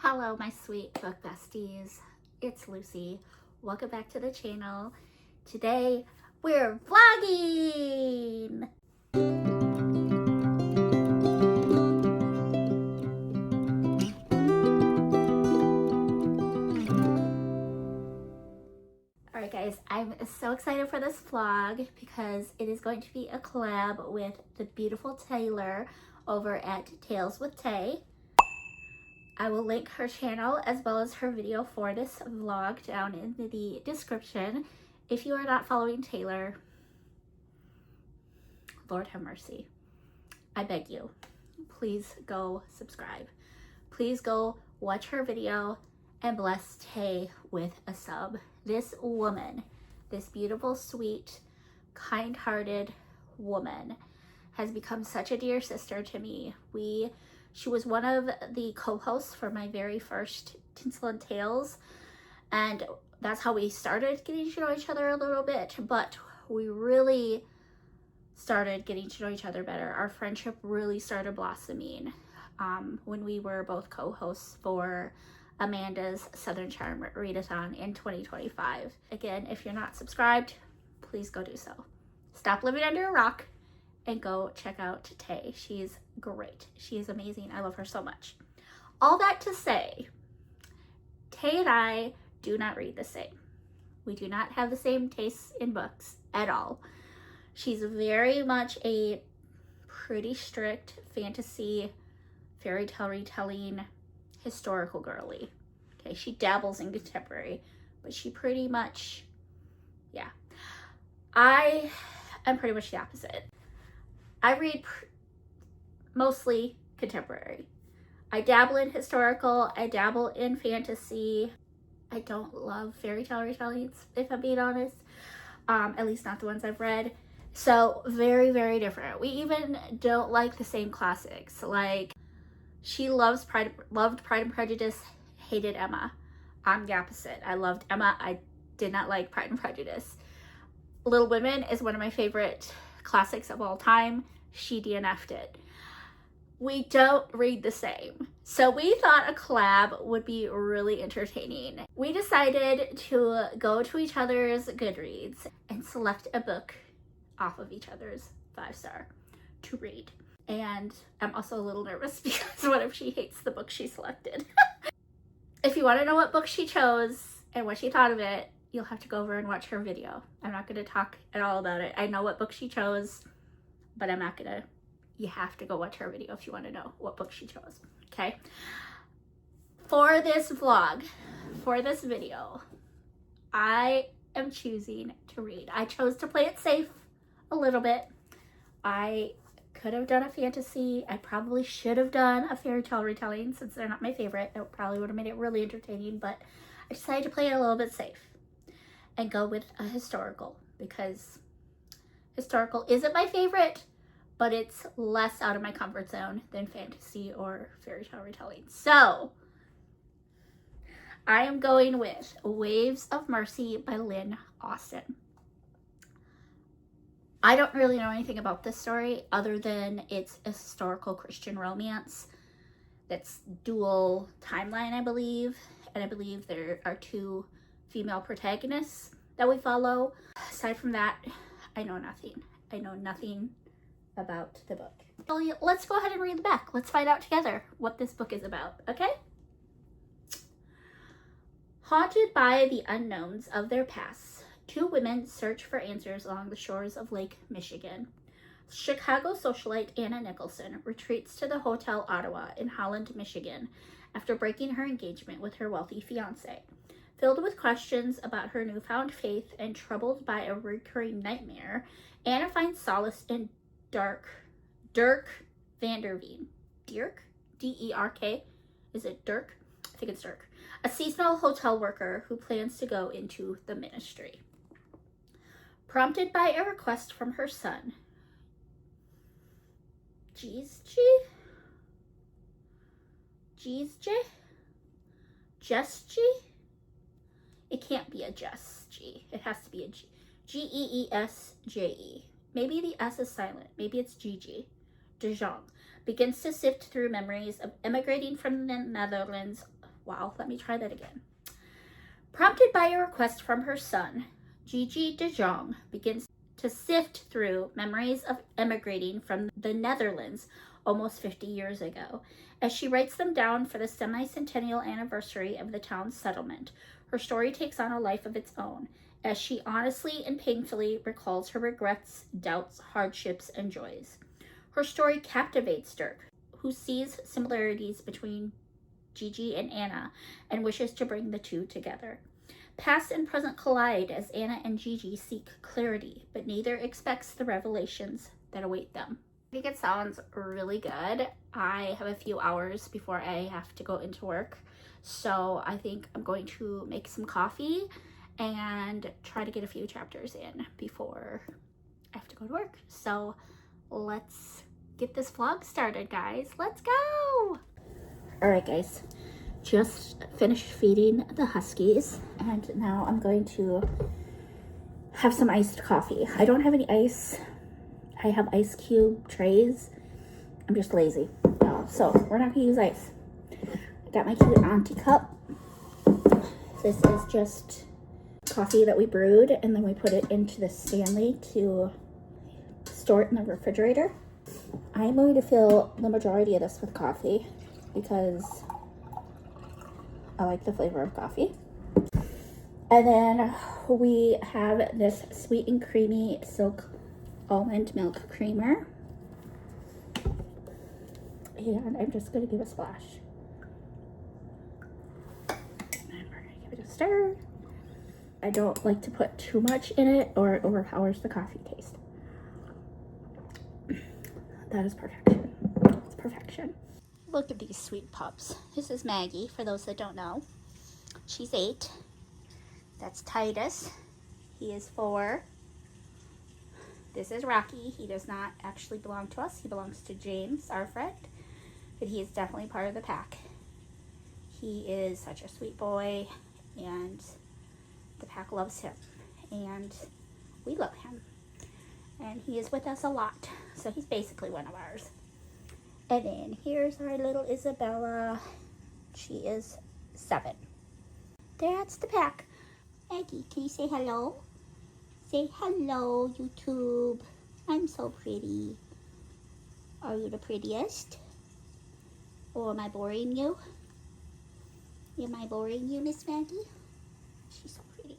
Hello, my sweet book besties. It's Lucy. Welcome back to the channel. Today, we're vlogging! Alright guys, I'm so excited for this vlog because it is going to be a collab with the beautiful Taylor over at Tales with Tay. I will link her channel as well as her video for this vlog down in the description. If you are not following Taylor, Lord have mercy. I beg you, please go subscribe. Please go watch her video and bless Tay with a sub. This woman, this beautiful, sweet, kind-hearted woman has become such a dear sister to me. She was one of the co-hosts for my very first Tinsel and Tales, and that's how we started getting to know each other a little bit, but we really started getting to know each other better. Our friendship really started blossoming when we were both co-hosts for Amanda's Southern Charm Readathon in 2025. Again, if you're not subscribed, please go do so. Stop living under a rock and go check out Tay. She's great. She is amazing. I love her so much. All that to say, Tay and I do not read the same. We do not have the same tastes in books at all. She's very much a pretty strict fantasy, fairy tale retelling, historical girly. Okay, she dabbles in contemporary, but she pretty much, yeah. I am pretty much the opposite. I read mostly contemporary. I dabble in historical, I dabble in fantasy. I don't love fairy tale retellings, if I'm being honest. At least not the ones I've read. So very, very different. We even don't like the same classics. Like, she loved Pride and Prejudice, hated Emma. I'm the opposite. I loved Emma. I did not like Pride and Prejudice. Little Women is one of my favorite classics of all time. She DNF'd it. We don't read the same. So we thought a collab would be really entertaining. We decided to go to each other's Goodreads and select a book off of each other's 5-star to read. And I'm also a little nervous because what if she hates the book she selected? If you want to know what book she chose and what she thought of it, you'll have to go over and watch her video. I'm not going to talk at all about it. I know what book she chose, but I'm not going to. You have to go watch her video if you want to know what book she chose, okay? For this vlog, for this video, I am choosing to read. I chose to play it safe a little bit. I could have done a fantasy. I probably should have done a fairy tale retelling since they're not my favorite. That probably would have made it really entertaining, but I decided to play it a little bit safe and go with a historical because historical isn't my favorite, but it's less out of my comfort zone than fantasy or fairy tale retelling. So I am going with Waves of Mercy by Lynn Austen. I don't really know anything about this story other than it's a historical Christian romance that's dual timeline, I believe. And I believe there are 2 female protagonists that we follow. Aside from that, I know nothing. I know nothing about the book. So let's go ahead and read the back. Let's find out together what this book is about, okay? Haunted by the unknowns of their pasts, 2 women search for answers along the shores of Lake Michigan. Chicago socialite Anna Nicholson retreats to the Hotel Ottawa in Holland, Michigan, after breaking her engagement with her wealthy fiancé. Filled with questions about her newfound faith and troubled by a recurring nightmare, Anna finds solace in Dirk Vanderveen. Dirk? D-E-R-K? Is it Dirk? I think it's Dirk. A seasonal hotel worker who plans to go into the ministry. Prompted by a request from her son, Jesji? It can't be a Jesji. It has to be a G. G-E-E-S-J-E. Maybe the S is silent. Maybe it's Gigi. De Jong begins to sift through memories of emigrating from the Netherlands Wow, let me try that again. Prompted by a request from her son, Gigi de Jong begins to sift through memories of emigrating from the Netherlands almost 50 years ago. As she writes them down for the semi-centennial anniversary of the town's settlement, her story takes on a life of its own, as she honestly and painfully recalls her regrets, doubts, hardships, and joys. Her story captivates Dirk, who sees similarities between Gigi and Anna and wishes to bring the two together. Past and present collide as Anna and Gigi seek clarity, but neither expects the revelations that await them. I think it sounds really good. I have a few hours before I have to go into work, so I think I'm going to make some coffee and try to get a few chapters in before I have to go to work. So let's get this vlog started, guys. Let's go! All right, guys. Just finished feeding the huskies, and now I'm going to have some iced coffee. I don't have any ice. I have ice cube trays. I'm just lazy, so we're not gonna use ice. I got my cute auntie cup. This is just coffee that we brewed, and then we put it into the Stanley to store it in the refrigerator. I'm going to fill the majority of this with coffee because I like the flavor of coffee. And then we have this sweet and creamy silk almond milk creamer. And I'm just going to give a splash. And we're going to give it a stir. I don't like to put too much in it or it overpowers the coffee taste. That is perfection. It's perfection. Look at these sweet pups. This is Maggie, for those that don't know. She's 8. That's Titus. He is 4. This is Rocky. He does not actually belong to us. He belongs to James, our friend. But he is definitely part of the pack. He is such a sweet boy, and the pack loves him. And we love him. And he is with us a lot. So he's basically one of ours. And then here's our little Isabella. She is 7. That's the pack. Maggie, can you say hello? Say hello, YouTube. I'm so pretty. Are you the prettiest? Or am I boring you? Am I boring you, Miss Maggie? She's so pretty.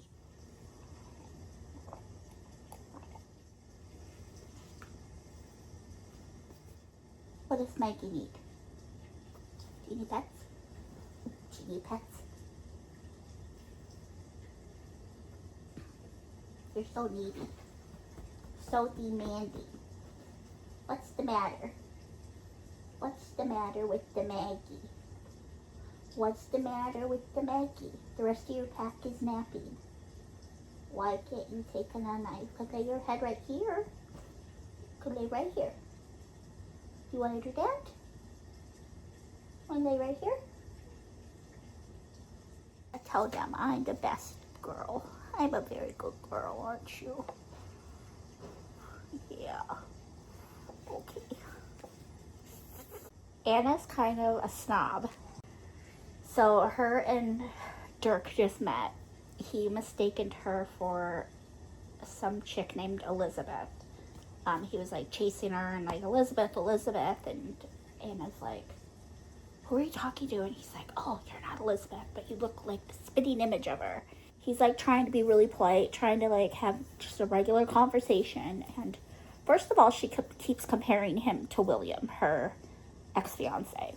What does Maggie need? Do you need pets? Do you need pets? You're so needy. So demanding. What's the matter? What's the matter with the Maggie? What's the matter with the Maggie? The rest of your pack is napping. Why can't you take a night? You could lay your head right here. You could lay right here. You want to do that? Want to lay right here? I tell them I'm the best girl. I'm a very good girl, aren't you? Yeah. Okay. Anna's kind of a snob. So her and Dirk just met. He mistaken her for some chick named Elizabeth. He was like chasing her and like, Elizabeth, and Anna's like, who are you talking to? And he's like, oh, you're not Elizabeth, but you look like the spitting image of her. He's like trying to be really polite, trying to like have just a regular conversation. And first of all, she keeps comparing him to William, her ex-fiance.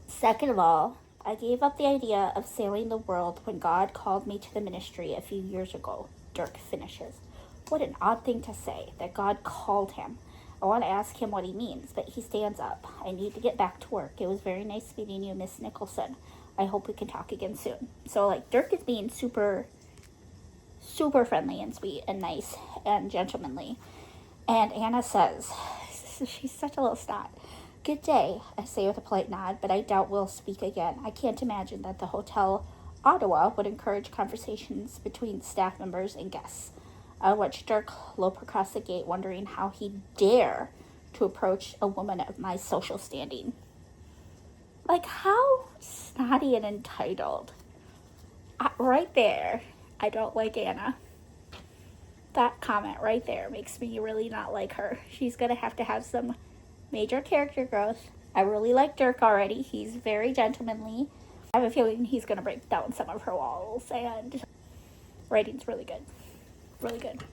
Second of all, I gave up the idea of sailing the world when God called me to the ministry a few years ago. Dirk finishes. What an odd thing to say, that God called him. I want to ask him what he means, but he stands up. I need to get back to work. It was very nice meeting you, Miss Nicholson. I hope we can talk again soon. So, like, Dirk is being super, super friendly and sweet and nice and gentlemanly. And Anna says, she's such a little snot. Good day, I say with a polite nod, but I doubt we'll speak again. I can't imagine that the Hotel Ottawa would encourage conversations between staff members and guests. I watched Dirk lope across the gate, wondering how he'd dare to approach a woman of my social standing. Like, how snotty and entitled. Right there, I don't like Anna. That comment right there makes me really not like her. She's gonna have to have some major character growth. I really like Dirk already. He's very gentlemanly. I have a feeling he's gonna break down some of her walls, and writing's really good. Really good.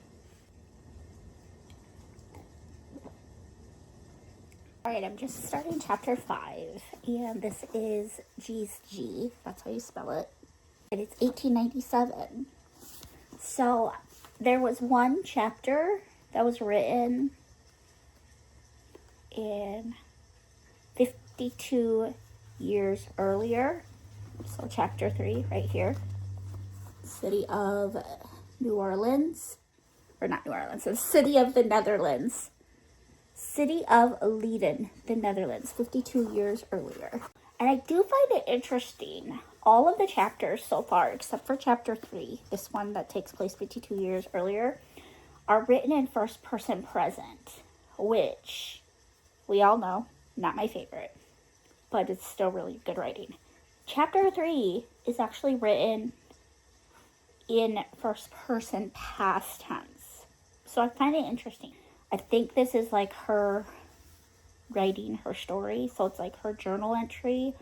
Alright, I'm just starting chapter 5, and this is G's G. That's how you spell it. And it's 1897. So there was one chapter that was written in 52 years earlier. So chapter 3 right here. City of New Orleans. Or not New Orleans, the city of the Netherlands. City of Leiden, the Netherlands, 52 years earlier. And I do find it interesting. All of the chapters so far, except for chapter 3, this one that takes place 52 years earlier, are written in first person present, which we all know, not my favorite, but it's still really good writing. Chapter 3 is actually written in first person past tense. So I find it interesting. I think this is like her writing her story. So it's like her journal entry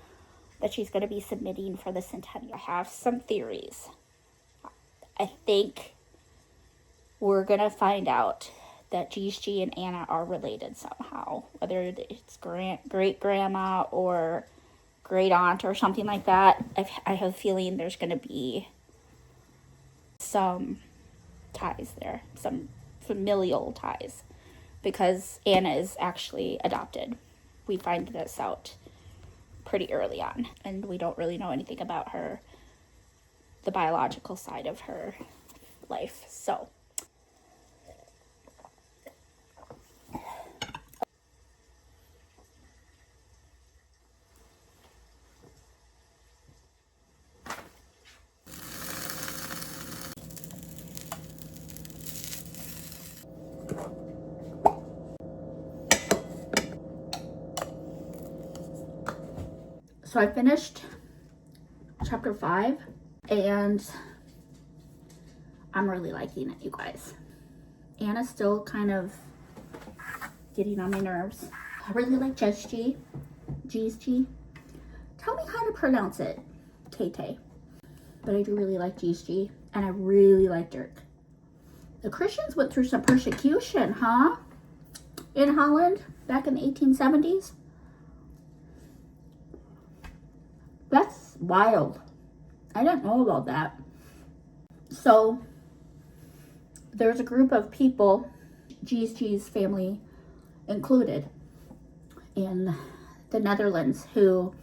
that she's going to be submitting for the centennial. I have some theories. I think we're going to find out that Gigi and Anna are related somehow. Whether it's great grandma or great aunt or something like that. I have a feeling there's going to be some ties there. Some familial ties. Because Anna is actually adopted. We find this out pretty early on. And we don't really know anything about her, the biological side of her life. So I finished chapter 5 and I'm really liking it, you guys. Anna's still kind of getting on my nerves. I really like G's G. Tell me how to pronounce it, Tay. But I do really like G's G, and I really like Dirk. The Christians went through some persecution, huh? In Holland back in the 1870s. That's wild. I didn't know about that. So there's a group of people, G's family included, in the Netherlands who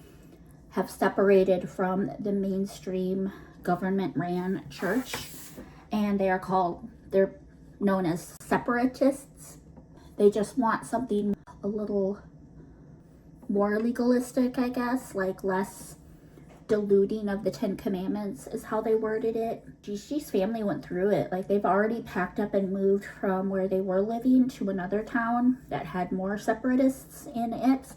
have separated from the mainstream government-ran church, and they're known as separatists. They just want something a little more legalistic, I guess, like less diluting of the 10 Commandments is how they worded it. Gigi's family went through it. Like, they've already packed up and moved from where they were living to another town that had more separatists in it,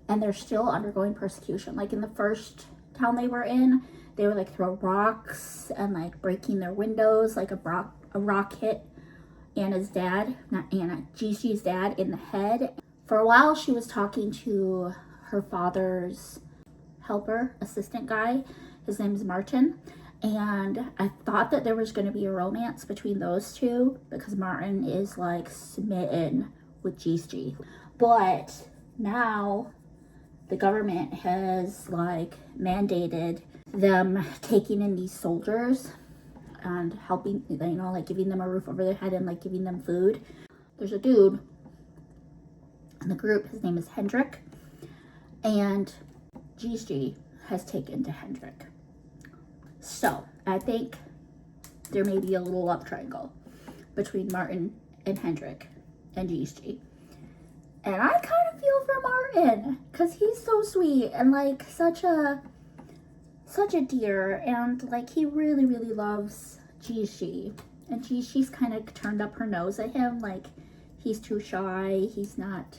and they're still undergoing persecution. Like, in the first town they were in, they would like throw rocks and like breaking their windows. Like a rock hit Gigi's dad in the head. For a while she was talking to her father's helper, assistant guy. His name's Martin, and I thought that there was going to be a romance between those two because Martin is like smitten with Gigi. But now the government has like mandated them taking in these soldiers and helping, like giving them a roof over their head and like giving them food. There's a dude in the group, his name is Hendrik, and Gigi has taken to Hendrik. So I think there may be a little love triangle between Martin and Hendrik and Gigi. And I kind of feel for Martin because he's so sweet and like such a dear, and like he really loves Gigi. And Gigi's kind of turned up her nose at him, like he's too shy, he's not,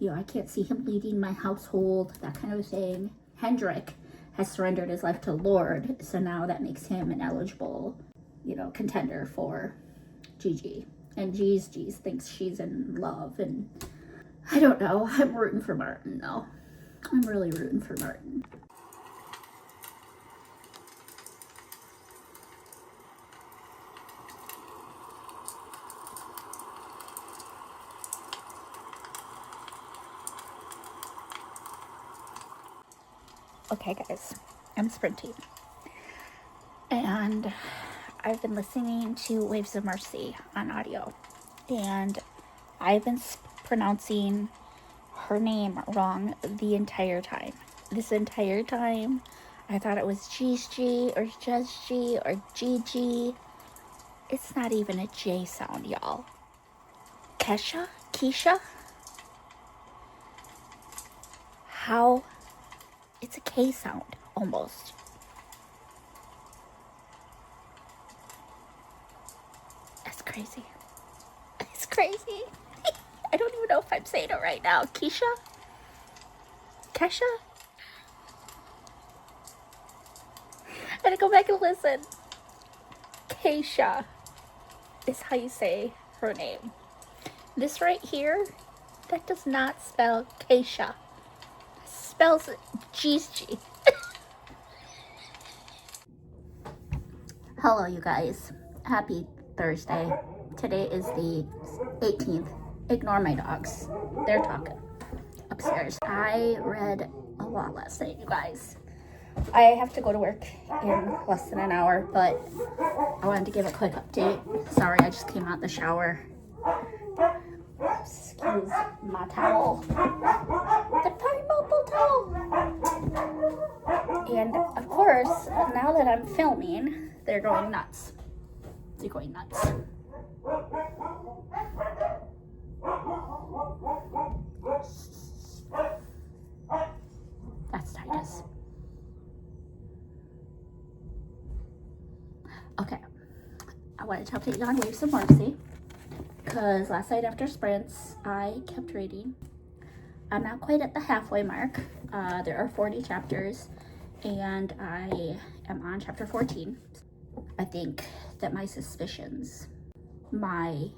you know, I can't see him leading my household, that kind of thing. Hendrik has surrendered his life to the Lord, so now that makes him an eligible, you know, contender for Gigi. And G's thinks she's in love, and I don't know. I'm rooting for Martin, though. I'm really rooting for Martin. Okay, guys, I'm sprinting. And I've been listening to Waves of Mercy on audio. And I've been pronouncing her name wrong the entire time. This entire time, I thought it was Gigi or Jezgi or Gigi. It's not even a J sound, y'all. Keisha? How? It's a K sound, almost. That's crazy. It's crazy. I don't even know if I'm saying it right now. Kesha? I gotta go back and listen. Keisha is how you say her name. This right here, that does not spell Keisha. It spells Gigi. Hello, you guys. Happy Thursday. Today is the 18th. Ignore my dogs. They're talking upstairs. I read a lot last night, you guys. I have to go to work in less than an hour, but I wanted to give a quick update. Sorry, I just came out the shower. Excuse my towel. The pineapple towel. And of course, now that I'm filming, they're going nuts. They're going nuts. That's Titus. Okay, I wanted to update you on Waves of Mercy because last night after sprints, I kept reading. I'm not quite at the halfway mark. There are 40 chapters, and I am on chapter 14. I think that my suspicions, my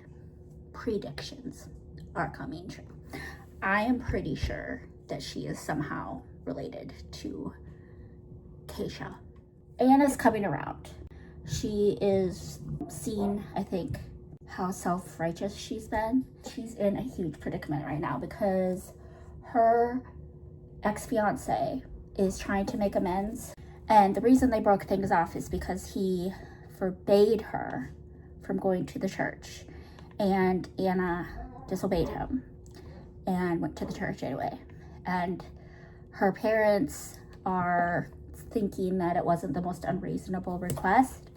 predictions are coming true. I am pretty sure that she is somehow related to Keisha. Anna's coming around. She is seeing, I think, how self-righteous she's been. She's in a huge predicament right now because her ex-fiance is trying to make amends. And the reason they broke things off is because he forbade her from going to the church. And Anna disobeyed him and went to the church anyway. And her parents are thinking that it wasn't the most unreasonable request.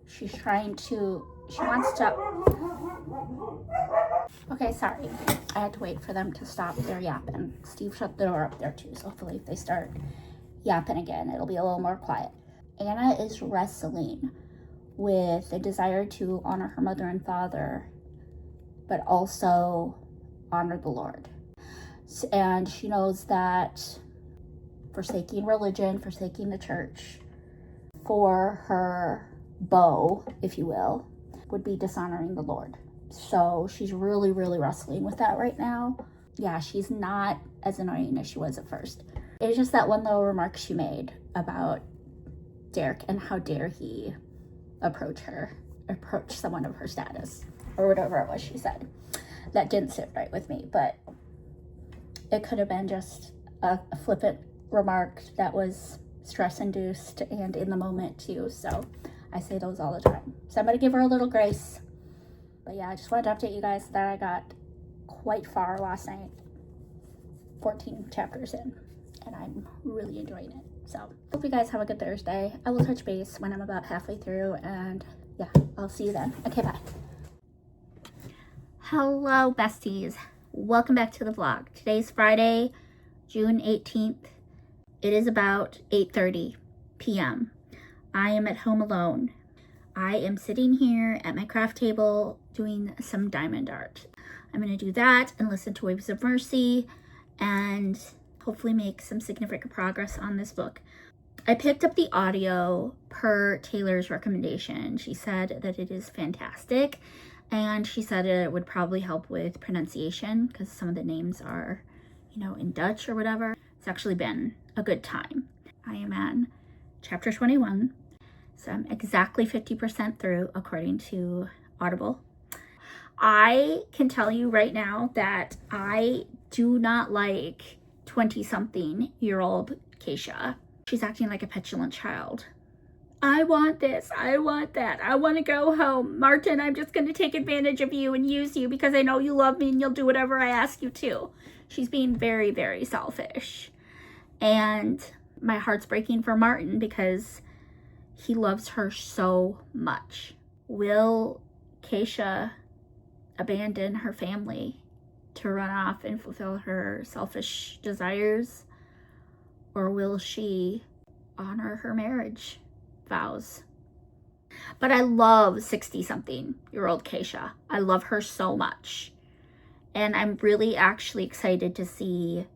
She wants to... Okay, sorry. I had to wait for them to stop their yapping. Steve shut the door up there too, so hopefully if they start yapping again, it'll be a little more quiet. Anna is wrestling with a desire to honor her mother and father, but also honor the Lord. And she knows that forsaking religion, forsaking the church for her beau, if you will, would be dishonoring the Lord. So she's really, really wrestling with that right now. Yeah, she's not as annoying as she was at first. It was just that one little remark she made about Derek and how dare he approach someone of her status, or whatever it was she said. That didn't sit right with me, but it could have been just a flippant remark that was stress-induced and in the moment too, so I say those all the time. So I'm gonna give her a little grace. But yeah, I just wanted to update you guys that I got quite far last night, 14 chapters in, and I'm really enjoying it. So hope you guys have a good Thursday. I will touch base when I'm about halfway through, and yeah, I'll see you then. Okay, bye. Hello, besties. Welcome back to the vlog. Today's Friday, June 18th. It is about 8:30 p.m. I am at home alone. I am sitting here at my craft table doing some diamond art. I'm going to do that and listen to Waves of Mercy and hopefully make some significant progress on this book. I picked up the audio per Taylor's recommendation. She said that it is fantastic, and she said it would probably help with pronunciation because some of the names are, you know, in Dutch or whatever. It's actually been a good time. I am on chapter 21, so I'm exactly 50% through according to Audible. I can tell you right now that I do not like 20-something-year-old Keisha. She's acting like a petulant child. I want this, I want that, I want to go home. Martin, I'm just going to take advantage of you and use you because I know you love me and you'll do whatever I ask you to. She's being very, very selfish. And my heart's breaking for Martin because he loves her so much. Will Keisha abandon her family to run off and fulfill her selfish desires? Or will she honor her marriage vows? But I love 60-something-year-old Keisha. I love her so much. And I'm really actually excited to see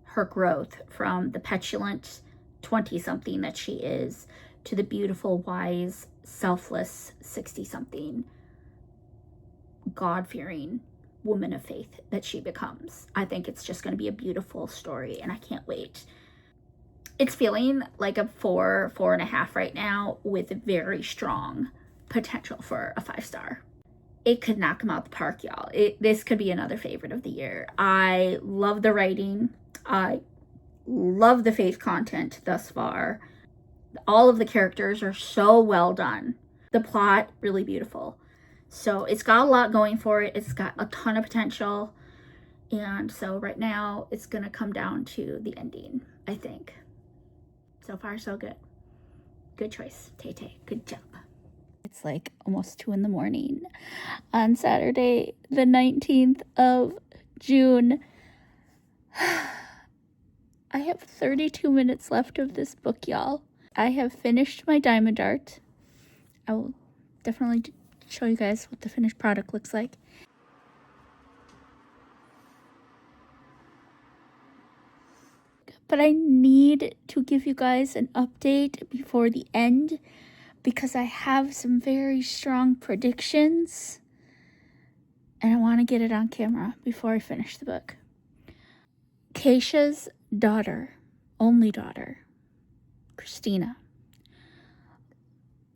her growth from the petulant 20-something that she is to the beautiful, wise, selfless 60-something, God-fearing woman of faith that she becomes. I think it's just going to be a beautiful story, and I can't wait. It's feeling like a 4.5 right now with very strong potential for a 5-star. It could knock them out the park, y'all. This could be another favorite of the year. I love the writing. I love the faith content thus far. All of the characters are so well done. The plot, really beautiful. So it's got a lot going for it. It's got a ton of potential. And so right now it's going to come down to the ending, I think. So far, so good. Good choice, Tay-Tay. Good job. It's like almost 2 a.m. on Saturday, the 19th of June. I have 32 minutes left of this book, y'all. I have finished my diamond art. I will definitely show you guys what the finished product looks like. But I need to give you guys an update before the end because I have some very strong predictions and I want to get it on camera before I finish the book. Keisha's daughter, only daughter, Christina.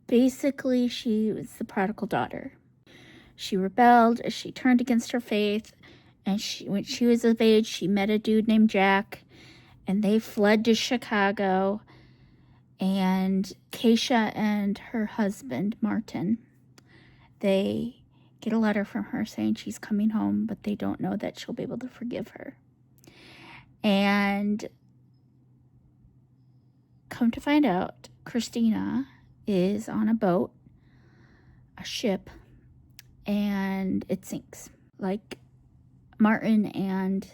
Basically, she was the prodigal daughter. She rebelled, she turned against her faith, and when she was of age, she met a dude named Jack, and they fled to Chicago, and Keisha and her husband, Martin, they get a letter from her saying she's coming home, but they don't know that she'll be able to forgive her. And come to find out, Christina is on a boat, a ship, and it sinks. Like, Martin and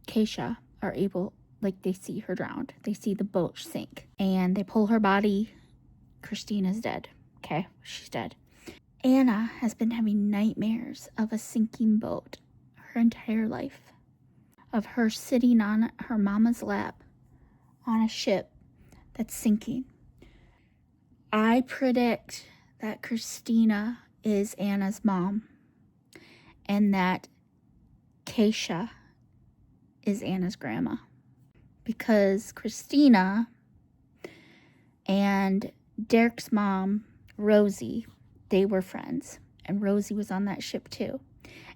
Keisha are able, like, they see her drowned. They see the boat sink. And they pull her body. Christina's dead. Okay, she's dead. Anna has been having nightmares of a sinking boat her entire life. Of her sitting on her mama's lap on a ship that's sinking. I predict that Christina is Anna's mom and that Keisha is Anna's grandma. Because Christina and Derek's mom, Rosie, they were friends. And Rosie was on that ship too.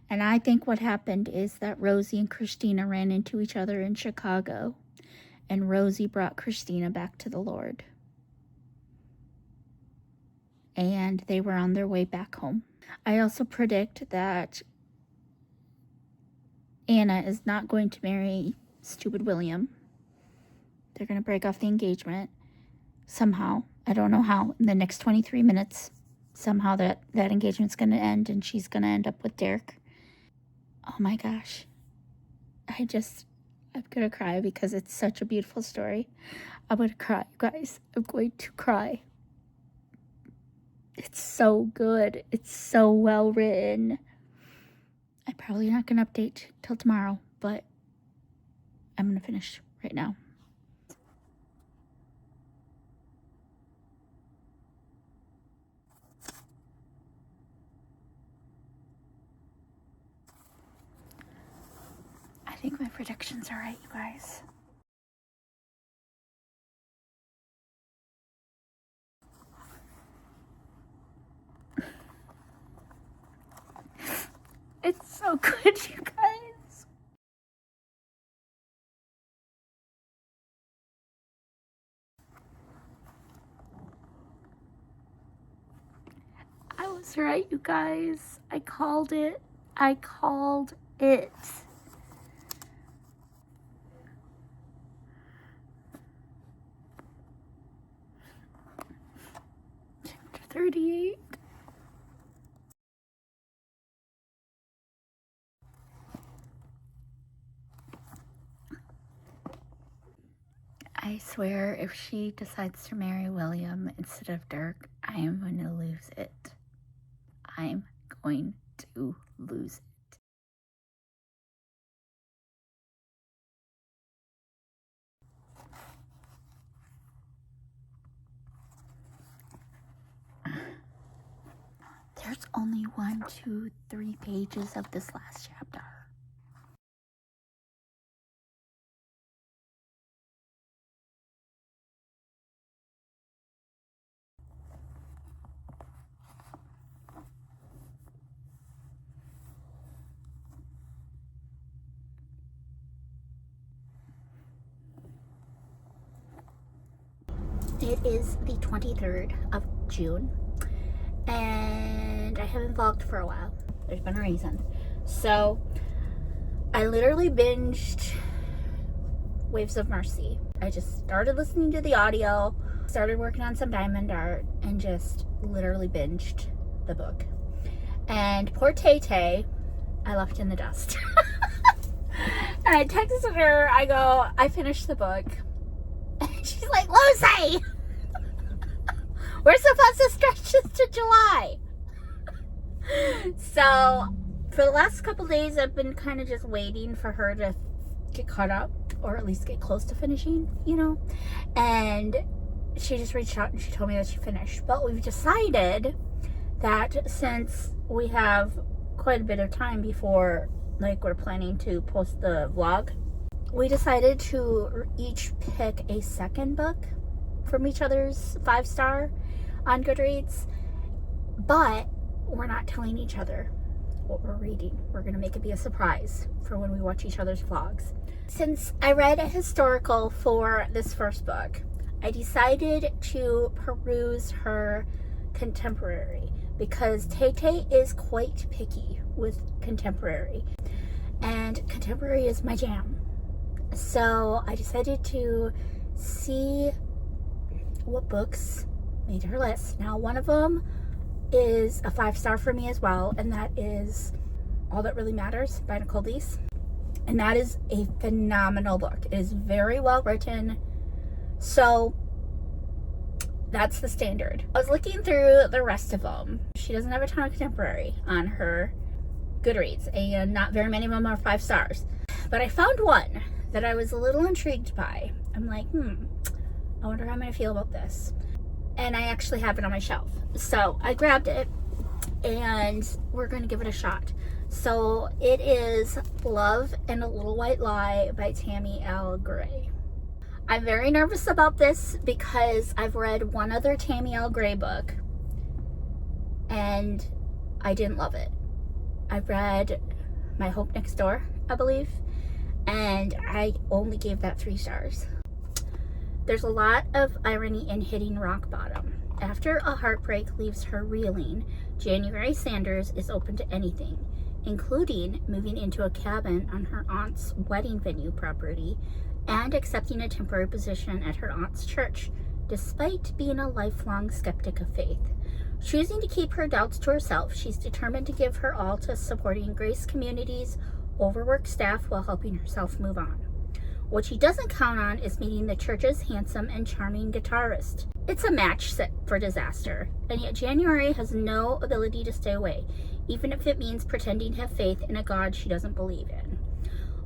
And I think what happened is that Rosie and Christina ran into each other in Chicago. And Rosie brought Christina back to the Lord. And they were on their way back home. I also predict that Anna is not going to marry stupid William. They're going to break off the engagement somehow. I don't know how. In the next 23 minutes, somehow that engagement's going to end and she's going to end up with Derek. Oh my gosh. I'm going to cry because it's such a beautiful story. I'm going to cry, guys. I'm going to cry. It's so good. It's so well written. I'm probably not going to update till tomorrow, but I'm going to finish right now. I think my predictions are right, you guys. It's so good, you guys. I was right, you guys. I called it. I called it. Chapter 38. I swear, if she decides to marry William instead of Dirk, I am going to lose it. I'm going to lose it. There's only 1, 2, 3 pages of this last chapter. It is the 23rd of June, and I haven't vlogged for a while. There's been a reason. So, I literally binged Waves of Mercy. I just started listening to the audio, started working on some diamond art, and just literally binged the book. And poor Tay-Tay, I left in the dust. And I texted her, I go, I finished the book. And she's like, Lucy! We're supposed to stretch this to July. So, for the last couple days, I've been kind of just waiting for her to get caught up, or at least get close to finishing, you know? And she just reached out and she told me that she finished. But we've decided that since we have quite a bit of time before, like, we're planning to post the vlog, we decided to each pick a second book from each other's 5-star on Goodreads, but we're not telling each other what we're reading. We're gonna make it be a surprise for when we watch each other's vlogs. Since I read a historical for this first book, I decided to peruse her contemporary because Tay-Tay is quite picky with contemporary, and contemporary is my jam. So I decided to see what books made her list. Now, one of them is a 5-star for me as well, and that is All That Really Matters by Nicole Deese. And that is a phenomenal book. It is very well written. So that's the standard. I was looking through the rest of them. She doesn't have a ton of contemporary on her Goodreads, and not very many of them are 5 stars. But I found one that I was a little intrigued by. I'm like, I wonder how I'm gonna feel about this. And I actually have it on my shelf. So I grabbed it and we're gonna give it a shot. So it is Love and a Little White Lie by Tammy L. Gray. I'm very nervous about this because I've read one other Tammy L. Gray book and I didn't love it. I read My Hope Next Door, I believe, and I only gave that 3 stars. There's a lot of irony in hitting rock bottom. After a heartbreak leaves her reeling, January Sanders is open to anything, including moving into a cabin on her aunt's wedding venue property and accepting a temporary position at her aunt's church, despite being a lifelong skeptic of faith. Choosing to keep her doubts to herself, she's determined to give her all to supporting Grace Community's overworked staff while helping herself move on. What she doesn't count on is meeting the church's handsome and charming guitarist. It's a match set for disaster, and yet January has no ability to stay away, even if it means pretending to have faith in a God she doesn't believe in.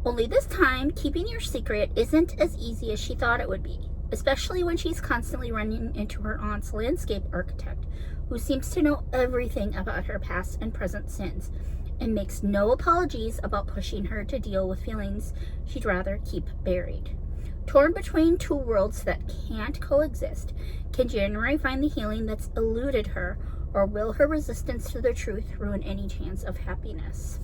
Only this time, keeping your secret isn't as easy as she thought it would be, especially when she's constantly running into her aunt's landscape architect, who seems to know everything about her past and present sins, and makes no apologies about pushing her to deal with feelings she'd rather keep buried. Torn between two worlds that can't coexist, can January find the healing that's eluded her, or will her resistance to the truth ruin any chance of happiness?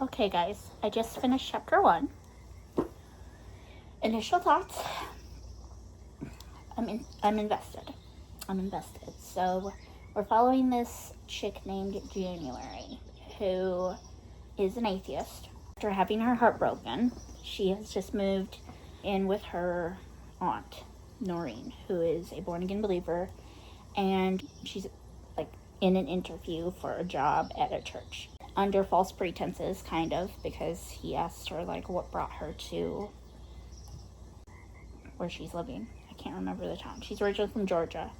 Okay guys, I just finished chapter 1. Initial thoughts. I'm invested. I'm invested. So we're following this chick named January, who is an atheist. After having her heart broken, she has just moved in with her aunt, Noreen, who is a born-again believer, and she's like in an interview for a job at a church. Under false pretenses, kind of, because he asked her, like, what brought her to where she's living. I can't remember the town. She's originally from Georgia.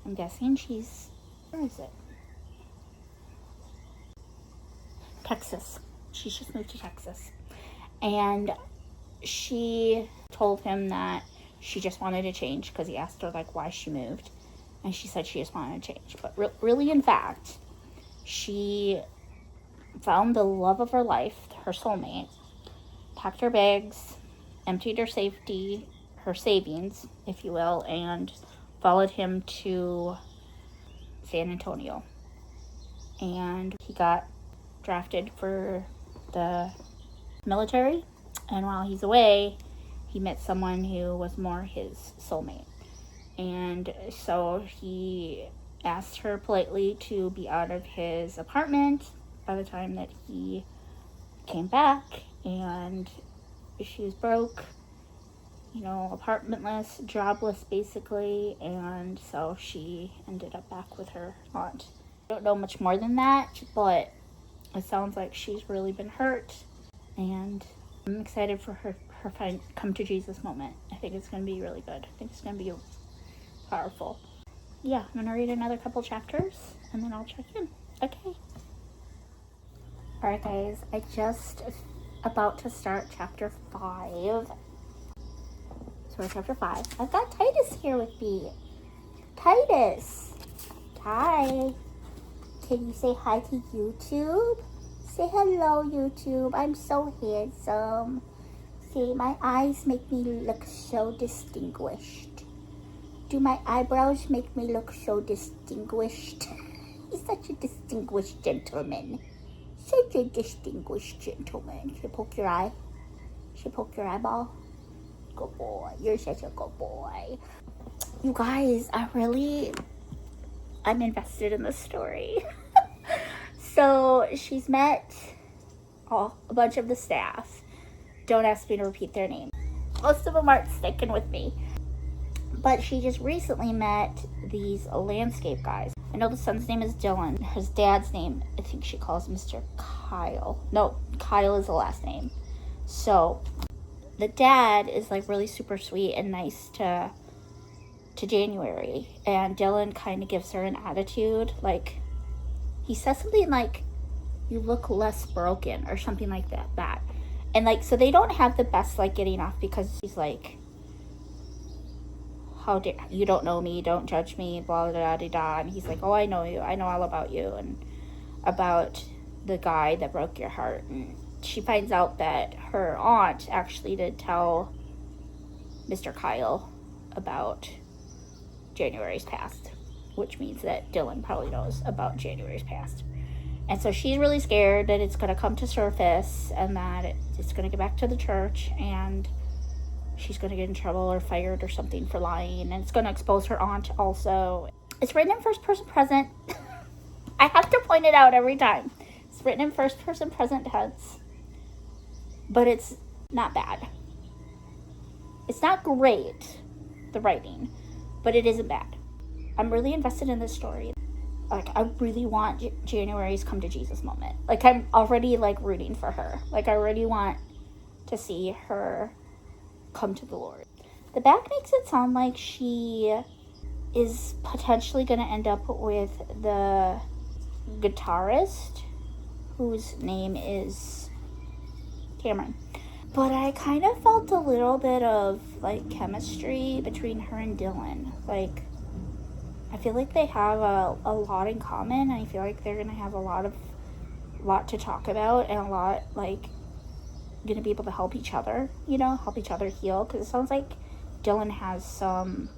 I'm guessing where is it? Texas. She's just moved to Texas. And she told him that she just wanted to change, because he asked her, like, why she moved. And she said she just wanted to change. But really, in fact, she found the love of her life, her soulmate, packed her bags, emptied her savings, if you will, and followed him to San Antonio. And he got drafted for the military, and while he's away, he met someone who was more his soulmate. And so he asked her politely to be out of his apartment by the time that he came back, and she was broke, apartmentless, jobless basically, and so she ended up back with her aunt. I don't know much more than that, but it sounds like she's really been hurt, and I'm excited for her come to Jesus moment. I think it's going to be really good. I think it's going to be powerful. Yeah, I'm going to read another couple chapters, and then I'll check in. Okay. Alright guys, I just about to start chapter 5. So we're chapter 5. I've got Titus here with me. Titus! Hi! Can you say hi to YouTube? Say hello, YouTube. I'm so handsome. See, my eyes make me look so distinguished. Do my eyebrows make me look so distinguished? He's such a distinguished gentleman. Such a distinguished gentleman. Should I poke your eye? Should I poke your eyeball? Good boy. You're such a good boy. You guys, I'm invested in this story. So she's met a bunch of the staff. Don't ask me to repeat their names. Most of them aren't sticking with me. But she just recently met these landscape guys. I know the son's name is Dylan. His dad's name, I think she calls Mr. Kyle. No, Kyle is the last name. So the dad is like really super sweet and nice to January. And Dylan kind of gives her an attitude. Like, he says something like, you look less broken or something like that. And like, so they don't have the best like getting off, because he's like, how dare you, don't know me, don't judge me, blah, blah, blah, blah. And he's like, oh, I know you, I know all about you, and about the guy that broke your heart. And she finds out that her aunt actually did tell Mr. Kyle about January's past, which means that Dylan probably knows about January's past. And so she's really scared that it's going to come to surface, and that it's going to get back to the church, and she's going to get in trouble or fired or something for lying, and it's going to expose her aunt also. It's written in first person present. I have to point it out every time. It's written in first person present tense, but it's not bad. It's not great, the writing, but it isn't bad. I'm really invested in this story. Like, I really want January's come to Jesus moment. Like, I'm already, like, rooting for her. Like, I already want to see her come to the Lord. The back makes it sound like she is potentially going to end up with the guitarist, whose name is Cameron. But I kind of felt a little bit of, like, chemistry between her and Dylan. Like, I feel like they have a lot in common. I feel like they're going to have a lot to talk about, and a lot, like, going to be able to help each other, you know, help each other heal. Because it sounds like Dylan has some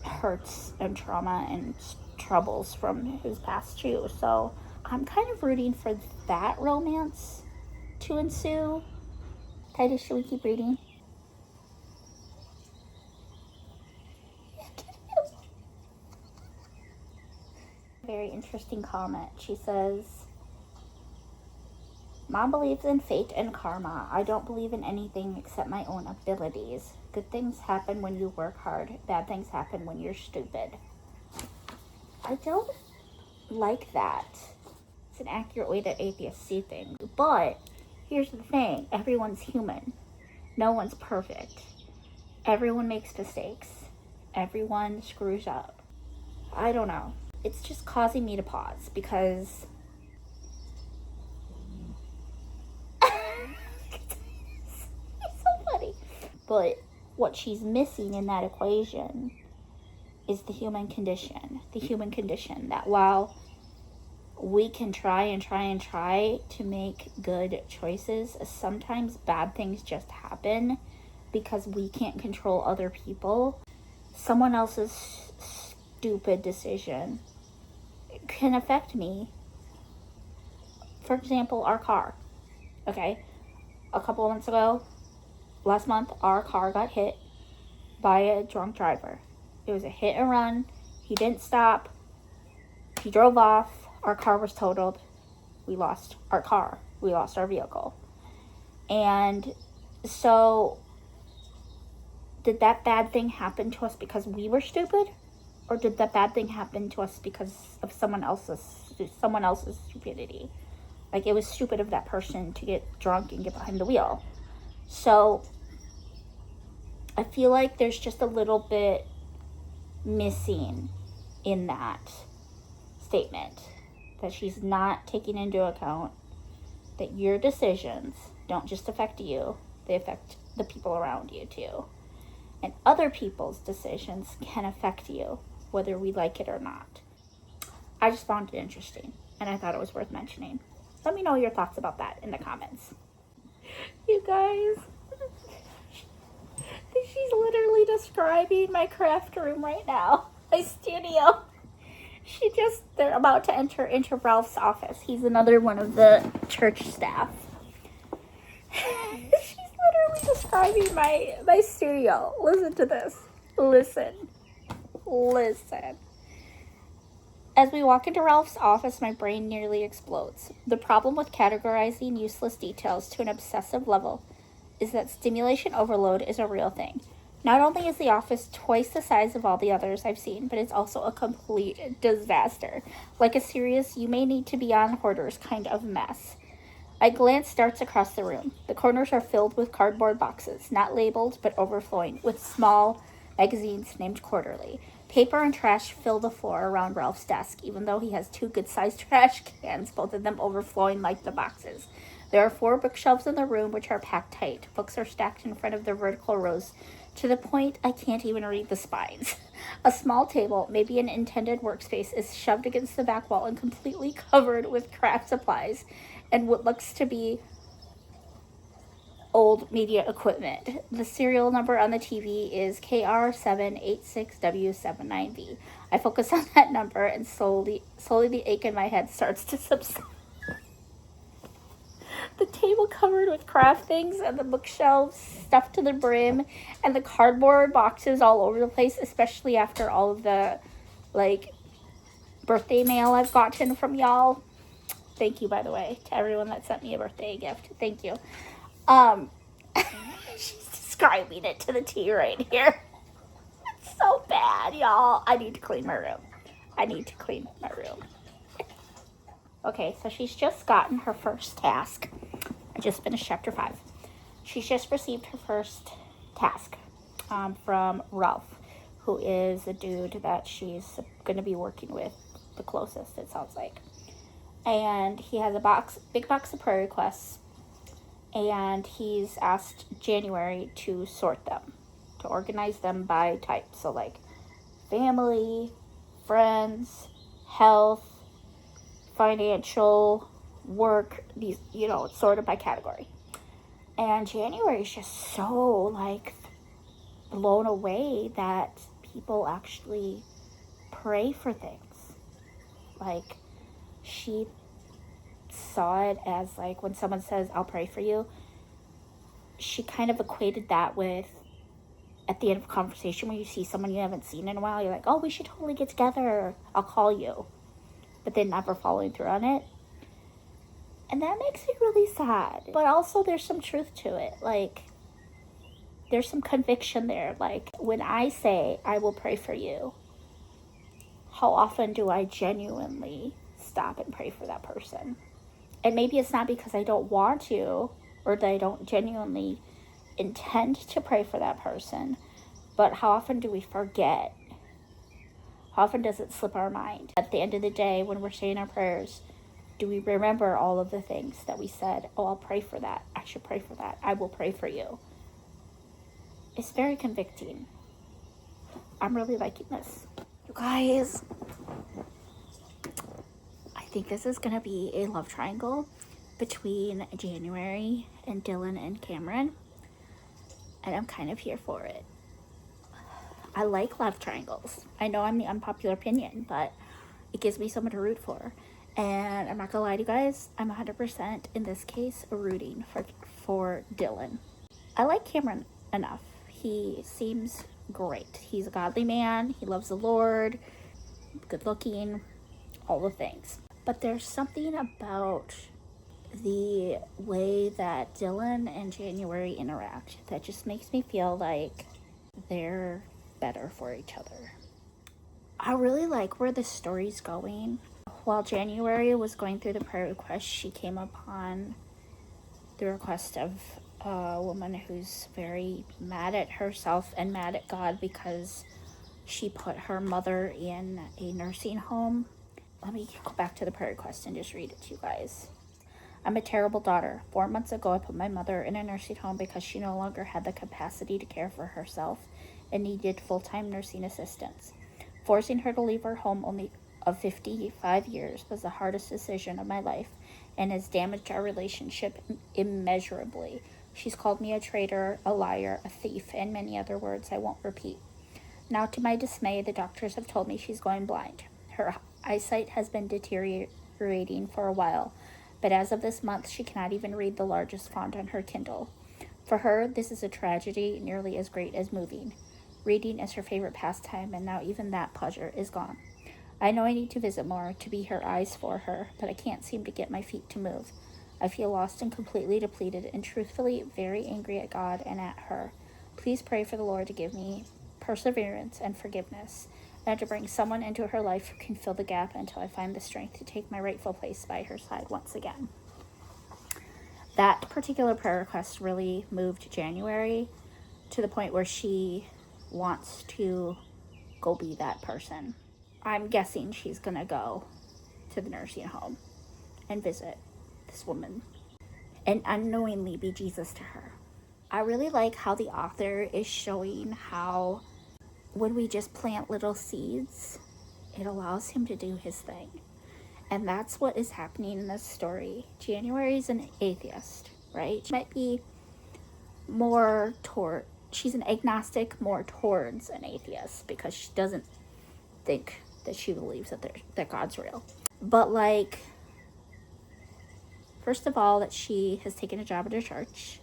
hurts and trauma and troubles from his past too. So I'm kind of rooting for that romance to ensue. Titus, should we keep reading? Very interesting comment. She says, Mom believes in fate and karma. I don't believe in anything except my own abilities. Good things happen when you work hard. Bad things happen when you're stupid. I don't like that. It's an accurate way that atheists see things. But here's the thing. Everyone's human. No one's perfect. Everyone makes mistakes. Everyone screws up. I don't know. It's just causing me to pause because it's so funny. But what she's missing in that equation is the human condition. The human condition that while we can try to make good choices, sometimes bad things just happen because we can't control other people. Someone else's stupid decision can affect me. For example, our car. Okay, a couple of months ago, last month, our car got hit by a drunk driver. It was a hit and run. He didn't stop. He drove off. Our car was totaled. We lost our car. We lost our vehicle. And so, did that bad thing happen to us because we were stupid? Or did that bad thing happen to us because of someone else's stupidity? Like, it was stupid of that person to get drunk and get behind the wheel. So, I feel like there's just a little bit missing in that statement. That she's not taking into account that your decisions don't just affect you, they affect the people around you too. And other people's decisions can affect you, whether we like it or not. I just found it interesting, and I thought it was worth mentioning. Let me know your thoughts about that in the comments. You guys, she's literally describing my craft room right now, my studio. They're about to enter into Ralph's office. He's another one of the church staff. She's literally describing my studio. Listen to this. Listen. As we walk into Ralph's office, my brain nearly explodes. The problem with categorizing useless details to an obsessive level is that stimulation overload is a real thing. Not only is the office twice the size of all the others I've seen, but it's also a complete disaster. Like a serious, you may need to be on hoarders kind of mess. My glance darts across the room. The corners are filled with cardboard boxes, not labeled, but overflowing, with small magazines named Quarterly. Paper and trash fill the floor around Ralph's desk, even though he has 2 good-sized trash cans, both of them overflowing like the boxes. There are 4 bookshelves in the room, which are packed tight. Books are stacked in front of the vertical rows, to the point I can't even read the spines. A small table, maybe an intended workspace, is shoved against the back wall and completely covered with craft supplies and what looks to be old media equipment. The serial number on the TV is KR786W79V. I focus on that number and slowly the ache in my head starts to subside. The table covered with craft things and the bookshelves stuffed to the brim and the cardboard boxes all over the place, especially after all of the, like, birthday mail I've gotten from y'all. Thank you, by the way, to everyone that sent me a birthday gift. Thank you. She's describing it to the T right here. It's so bad, y'all. I need to clean my room. Okay, so she's just gotten her first task. I just finished chapter 5. She's just received her first task from Ralph, who is the dude that she's going to be working with the closest, it sounds like. And he has a big box of prayer requests, and he's asked January to sort them, to organize them by type. So like family, friends, health, financial, work, these, it's sorted by category. And January is just so like blown away that people actually pray for things. Like, she saw it as like when someone says, I'll pray for you, she kind of equated that with at the end of a conversation when you see someone you haven't seen in a while, you're like, oh, we should totally get together, I'll call you. But then never following through on it. And that makes me really sad. But also there's some truth to it. Like, there's some conviction there. Like, when I say I will pray for you, how often do I genuinely stop and pray for that person? And maybe it's not because I don't want to, or that I don't genuinely intend to pray for that person, but how often do we forget? How often does it slip our mind? At the end of the day, when we're saying our prayers, do we remember all of the things that we said? Oh, I'll pray for that. I should pray for that. I will pray for you. It's very convicting. I'm really liking this. You guys, I think this is going to be a love triangle between January and Dylan and Cameron. And I'm kind of here for it. I like love triangles. I know I'm the unpopular opinion, but it gives me someone to root for. And I'm not gonna lie to you guys, I'm 100% in this case rooting for Dylan. I like Cameron enough. He seems great. He's a godly man. He loves the Lord, good looking, all the things. But there's something about the way that Dylan and January interact that just makes me feel like they're better for each other. I really like where the story's going. While January was going through the prayer request, she came upon the request of a woman who's very mad at herself and mad at God because she put her mother in a nursing home. Let me go back to the prayer request and just read it to you guys. I'm a terrible daughter. 4 months ago, I put my mother in a nursing home because she no longer had the capacity to care for herself and needed full-time nursing assistance. Forcing her to leave her home only of 55 years was the hardest decision of my life and has damaged our relationship immeasurably. She's called me a traitor, a liar, a thief, and many other words I won't repeat. Now, to my dismay, the doctors have told me she's going blind. Her eyesight has been deteriorating for a while, but as of this month, she cannot even read the largest font on her Kindle. For her, this is a tragedy nearly as great as moving. Reading is her favorite pastime, and now even that pleasure is gone. I know I need to visit more, to be her eyes for her, but I can't seem to get my feet to move. I feel lost and completely depleted, and truthfully very angry at God and at her. Please pray for the Lord to give me perseverance and forgiveness, and to bring someone into her life who can fill the gap until I find the strength to take my rightful place by her side once again. That particular prayer request really moved January to the point where she wants to go be that person. I'm guessing she's gonna go to the nursing home and visit this woman and unknowingly be Jesus to her. I really like how the author is showing how when we just plant little seeds, it allows him to do his thing. And that's what is happening in this story. January's an atheist, right? She might be more she's an agnostic more towards an atheist because she doesn't think that she believes that God's real. But like, first of all, that she has taken a job at a church,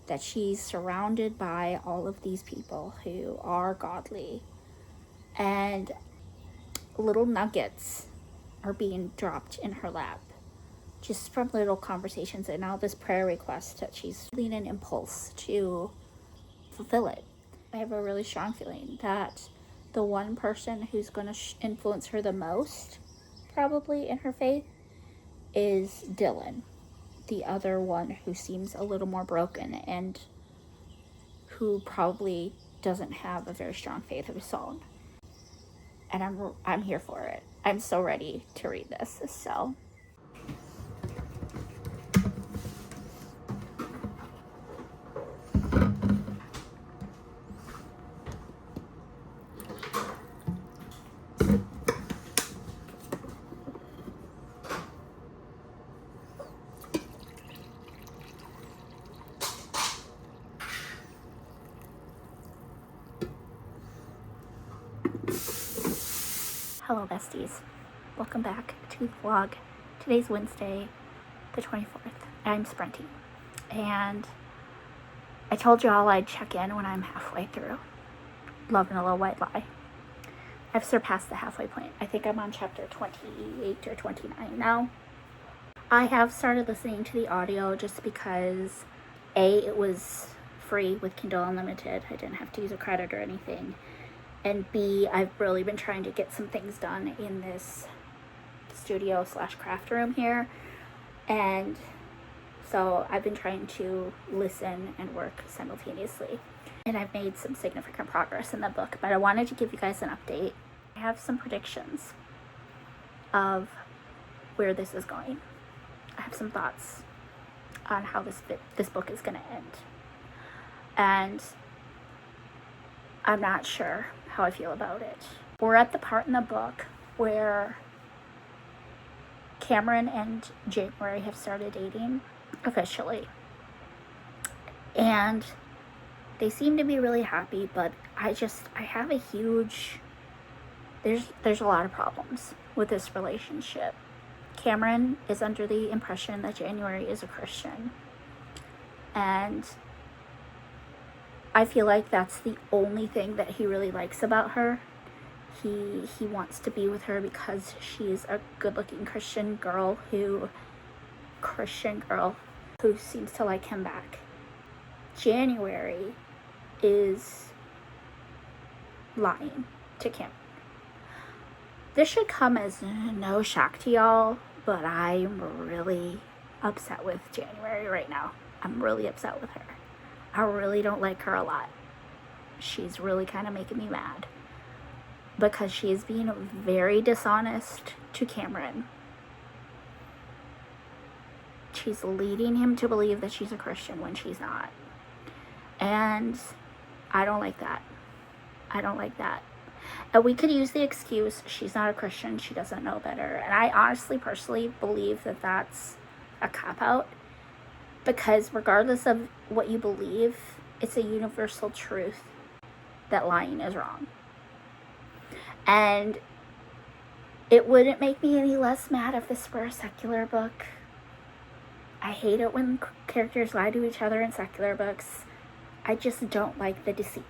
that she's surrounded by all of these people who are godly. And little nuggets are being dropped in her lap, just from little conversations, and now this prayer request that she's feeling an impulse to fulfill it. I have a really strong feeling that the one person who's going to influence her the most, probably in her faith, is Dylan, the other one who seems a little more broken and who probably doesn't have a very strong faith of his own. And I'm here for it. I'm so ready to read this. So hello besties, welcome back to the vlog. Today's Wednesday the 24th. I'm sprinting, and I told y'all I'd check in when I'm halfway through Love and a Little White Lie. I've surpassed the halfway point. I think I'm on chapter 28 or 29 now. I have started listening to the audio just because A, it was free with Kindle Unlimited. I didn't have to use a credit or anything. And B, I've really been trying to get some things done in this studio / craft room here. And so I've been trying to listen and work simultaneously. And I've made some significant progress in the book, but I wanted to give you guys an update. I have some predictions of where this is going. I have some thoughts on how this book is going to end. And I'm not sure how I feel about it. We're at the part in the book where Cameron and January have started dating officially. And they seem to be really happy, but I have a huge, there's a lot of problems with this relationship. Cameron is under the impression that January is a Christian. And I feel like that's the only thing that he really likes about her. He wants to be with her because she's a good-looking Christian girl who seems to like him back. January is lying to Cameron. This should come as no shock to y'all, but I'm really upset with January right now. I'm really upset with her. I really don't like her a lot. She's really kind of making me mad because she is being very dishonest to Cameron. She's leading him to believe that she's a Christian when she's not. And I don't like that. I don't like that. And we could use the excuse, she's not a Christian, she doesn't know better. And I honestly, personally believe that that's a cop-out. Because regardless of what you believe, it's a universal truth that lying is wrong. And it wouldn't make me any less mad if this were a secular book. I hate it when characters lie to each other in secular books. I just don't like the deceit.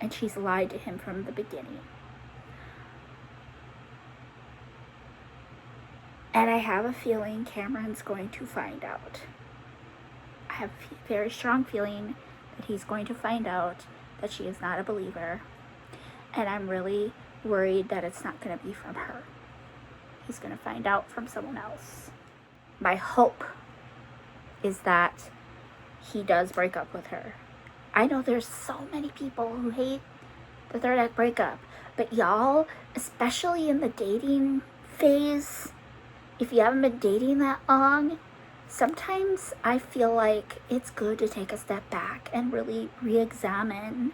And she's lied to him from the beginning. And I have a feeling Cameron's going to find out. I have a very strong feeling that he's going to find out that she is not a believer. And I'm really worried that it's not going to be from her. He's going to find out from someone else. My hope is that he does break up with her. I know there's so many people who hate the third act breakup, but y'all, especially in the dating phase, if you haven't been dating that long, sometimes I feel like it's good to take a step back and really re-examine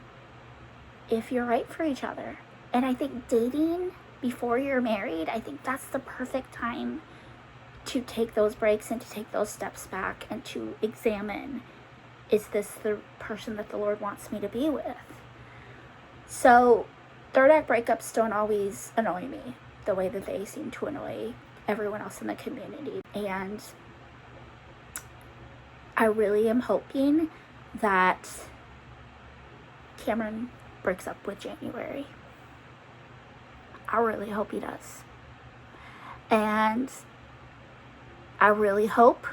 if you're right for each other. And I think dating before you're married, I think that's the perfect time to take those breaks and to take those steps back and to examine, is this the person that the Lord wants me to be with? So third act breakups don't always annoy me the way that they seem to annoy everyone else in the community. And I really am hoping that Cameron breaks up with January. I really hope he does. And I really hope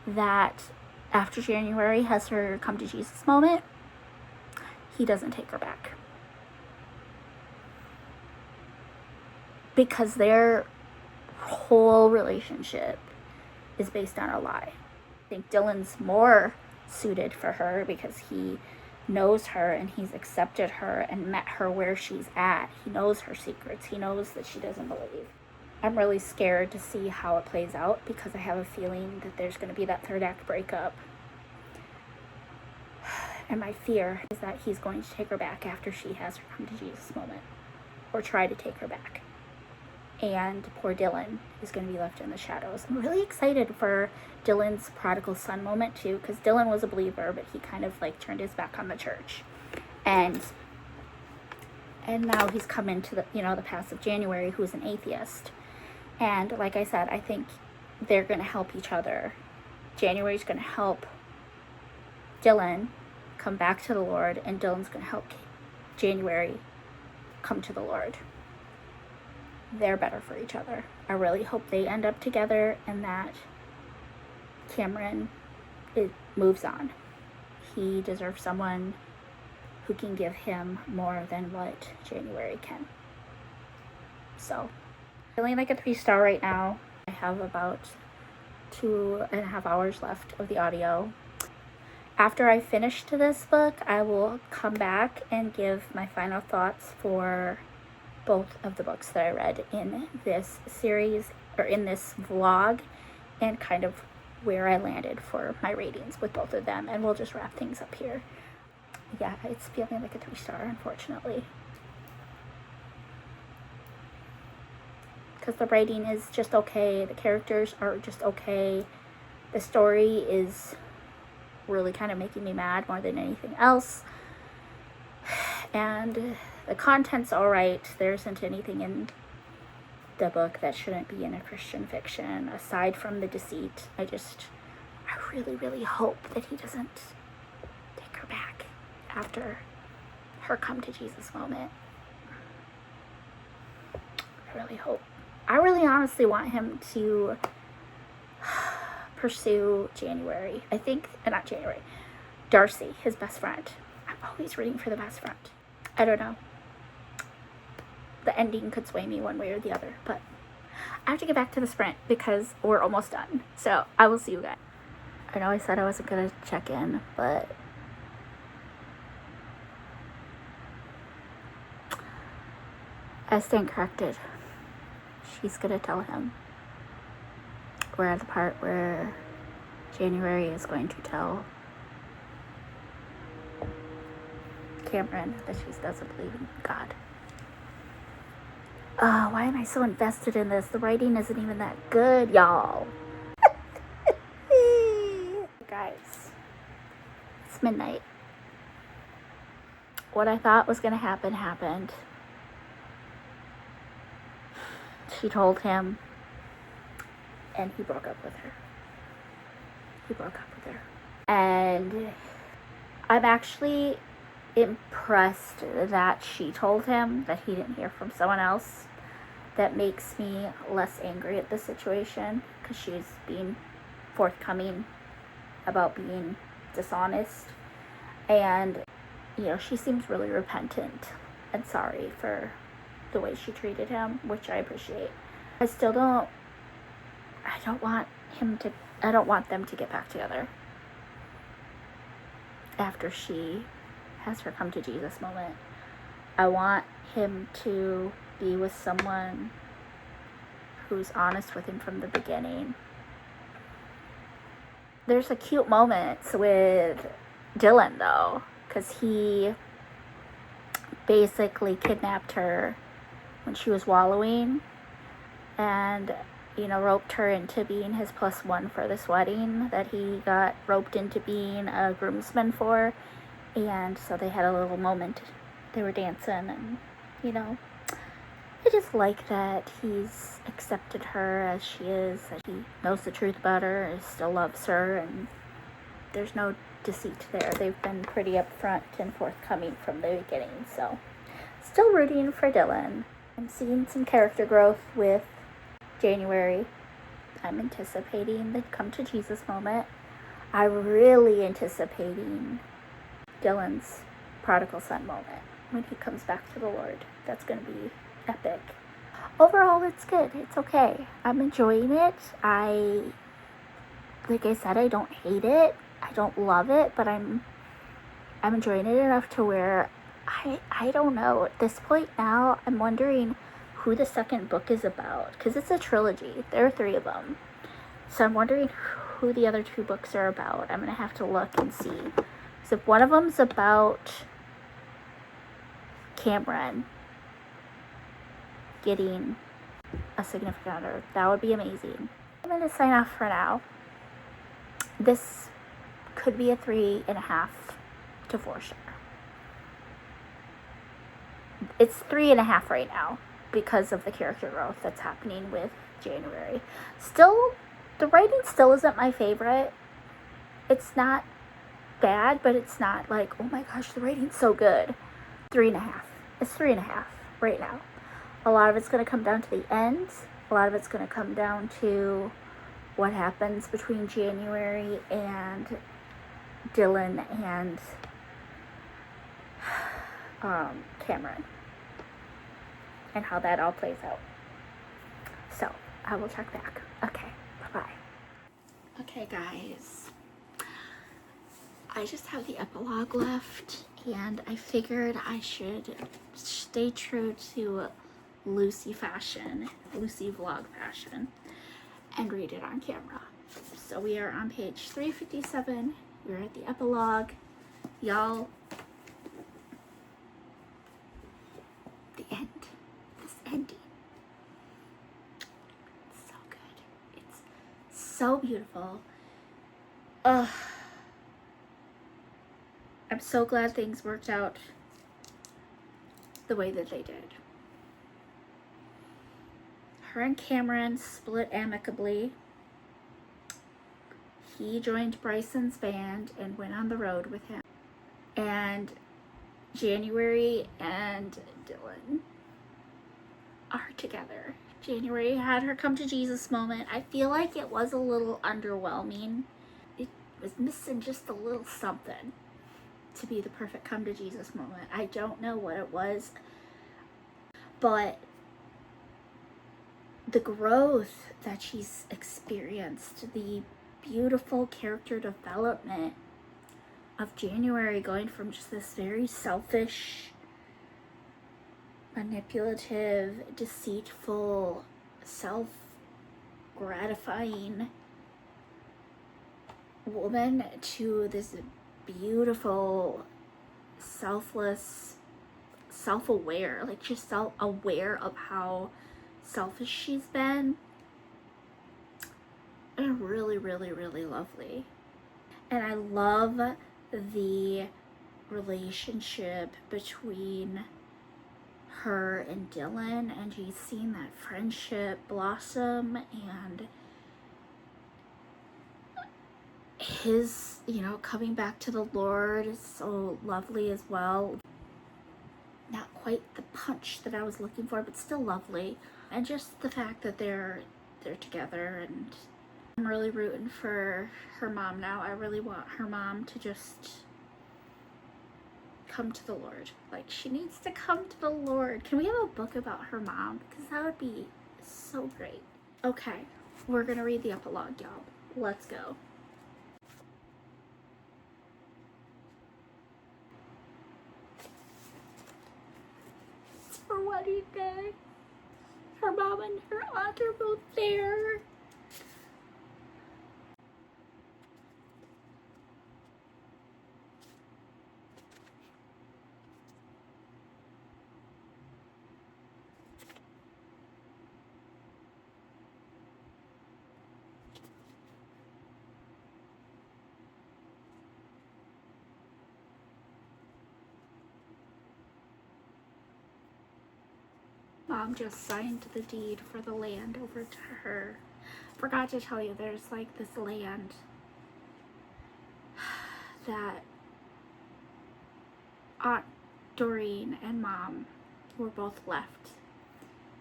that after January has her come to Jesus moment, he doesn't take her back. Because their whole relationship is based on a lie. I think Dylan's more suited for her because he knows her and he's accepted her and met her where she's at. He knows her secrets. He knows that she doesn't believe. I'm really scared to see how it plays out because I have a feeling that there's going to be that third act breakup. And my fear is that he's going to take her back after she has her come to Jesus moment, or try to take her back. And poor Dylan is going to be left in the shadows. I'm really excited for Dylan's prodigal son moment too, because Dylan was a believer, but he kind of like turned his back on the church. And now he's come into the, the past of January, who's an atheist. And like I said, I think they're going to help each other. January's going to help Dylan come back to the Lord, and Dylan's going to help January come to the Lord. They're better for each other. I really hope they end up together and that Cameron moves on. He deserves someone who can give him more than what January can. So, feeling like a 3-star right now. I have about 2.5 hours left of the audio. After I finish this book, I will come back and give my final thoughts for both of the books that I read in this series, or in this vlog, and kind of where I landed for my ratings with both of them, and we'll just wrap things up here. Yeah, it's feeling like a 3-star, unfortunately. Because the writing is just okay, the characters are just okay, the story is really kind of making me mad more than anything else, and the content's alright. There isn't anything in the book that shouldn't be in a Christian fiction, aside from the deceit. I really, really hope that he doesn't take her back after her come to Jesus moment. I really hope. I really honestly want him to pursue January. I think, not January, Darcy, his best friend. I'm always rooting for the best friend. I don't know. The ending could sway me one way or the other, but I have to get back to the sprint because we're almost done. So I will see you guys. I know I said I wasn't going to check in, but I stand corrected. She's going to tell him. We're at the part where January is going to tell Cameron that she doesn't believe in God. Why am I so invested in this? The writing isn't even that good, y'all. Guys, it's midnight. What I thought was going to happen happened. She told him, and he broke up with her. And I'm actually impressed that she told him that he didn't hear from someone else. That makes me less angry at the situation, because she's being forthcoming about being dishonest, and she seems really repentant and sorry for the way she treated him, which I appreciate. I don't want them to get back together after she has her come to Jesus moment. I want him to be with someone who's honest with him from the beginning. There's a cute moment with Dylan though, because he basically kidnapped her when she was wallowing and roped her into being his +1 for this wedding that he got roped into being a groomsman for. And so they had a little moment. They were dancing, and I just like that he's accepted her as she is, that he knows the truth about her and still loves her, and there's no deceit there. They've been pretty upfront and forthcoming from the beginning, so Still rooting for Dylan. I'm seeing some character growth with January. I'm anticipating the come to Jesus moment. I'm really anticipating Dylan's prodigal son moment when he comes back to the Lord. That's going to be epic. Overall, it's good. It's okay. I'm enjoying it. Like I said, I don't hate it. I don't love it, but I'm enjoying it enough to where I don't know. At this point now, I'm wondering who the second book is about, because it's a trilogy. There are 3 of them. So I'm wondering who the other 2 books are about. I'm going to have to look and see. So if one of them's about Cameron getting a significant other, that would be amazing. I'm going to sign off for now. This could be a 3.5 to 4 star. It's 3.5 right now because of the character growth that's happening with January. Still, the writing still isn't my favorite. It's not bad, but it's not like, oh my gosh, the writing's so good. 3.5. It's 3.5 right now. A lot of it's going to come down to the end. A lot of it's going to come down to what happens between January and Dylan and Cameron, and how that all plays out. So I will check back. Okay, bye-bye. Okay, guys, I just have the epilogue left, and I figured I should stay true to Lucy vlog fashion, and read it on camera. So we are on page 357. We're at the epilogue. Y'all, the end. This ending. It's so good. It's so beautiful. I'm so glad things worked out the way that they did. Her and Cameron split amicably. He joined Bryson's band and went on the road with him. And January and Dylan are together. January had her come to Jesus moment. I feel like it was a little underwhelming. It was missing just a little something to be the perfect come to Jesus moment. I don't know what it was, but the growth that she's experienced, the beautiful character development of January, going from just this very selfish, manipulative, deceitful, self-gratifying woman to this beautiful, selfless, self-aware, like just self-aware of how selfish she's been, and really, really, really lovely. And I love the relationship between her and Dylan, and she's seen that friendship blossom, and his, coming back to the Lord is so lovely as well. Not quite the punch that I was looking for, but still lovely. And just the fact that they're together, and I'm really rooting for her mom now. I really want her mom to just come to the Lord. Like, she needs to come to the Lord. Can we have a book about her mom? Because that would be so great. Okay, we're gonna read the epilogue, y'all. Let's go. It's her wedding day. Her mom and her aunt are both there. Mom just signed the deed for the land over to her. Forgot to tell you, there's like this land that Aunt Doreen and Mom were both left